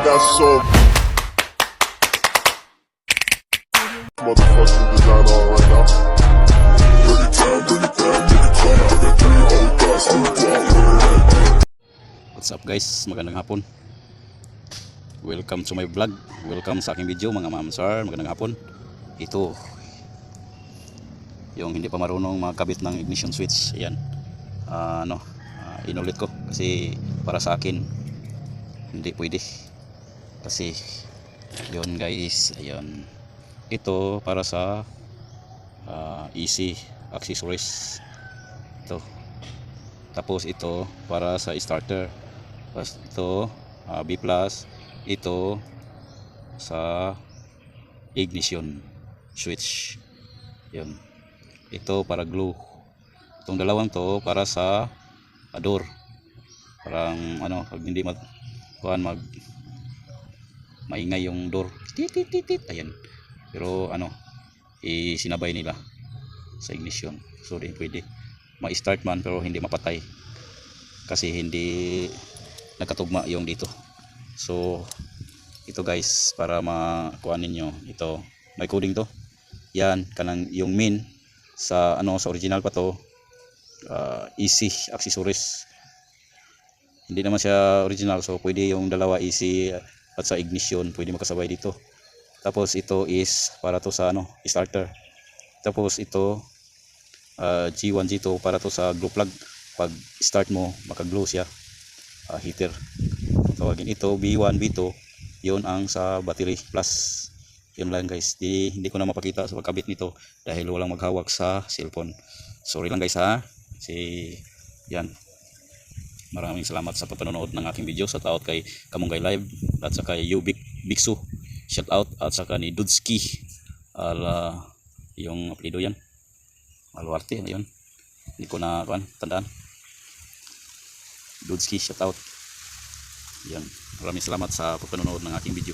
got so motherfucking design on right now. Bring it down, bring it down, bring it down. I got 3 old guys to walk. What's up guys, magandang hapon. Welcome to my vlog. Welcome sa aking video mga ma'am sir. Magandang hapon. Ito yung hindi pa marunong magkabit ng ignition switch. Ayan. Inulit ko kasi para sa akin hindi pwede. Kasi yun guys, ayan. Ito para sa easy accessories. Ito. Tapos ito para sa starter. Tapos ito B+, ito sa ignition switch. Yun. Ito para glue. Itong dalawang to para sa door. Parang pag hindi maingay yung door. Tit. Ayan. Pero isinabay nila sa ignition. So din pwede ma-start man pero hindi mapatay. Kasi hindi nagkatugma yung dito. So ito guys, para makuha ninyo, ito may coding to. Yan kanang yung main sa sa original pa to, easy accessories. Hindi naman siya original, so pwede yung dalawa easy at sa ignition pwede makasabay dito. Tapos ito is para to sa starter. Tapos ito G1 G2 para to sa glue plug. Pag start mo maka-glue siya, heater. Tawagin ito B1 B2, yun ang sa battery plus. Yun lang guys, hindi ko na mapakita sa pagkabit nito dahil walang maghawak sa cellphone. Sorry lang guys ha. Yan. Maraming salamat sa panonood ng aking video. Shout out kay Kamunggay Live at saka kay Yubik Biksu. Shout out at saka ni Dudski. Yung apelido yan. Maluarte yun. Hindi ko na tandaan. Dudski, shout out. Yan. Maraming salamat sa panonood ng aking video.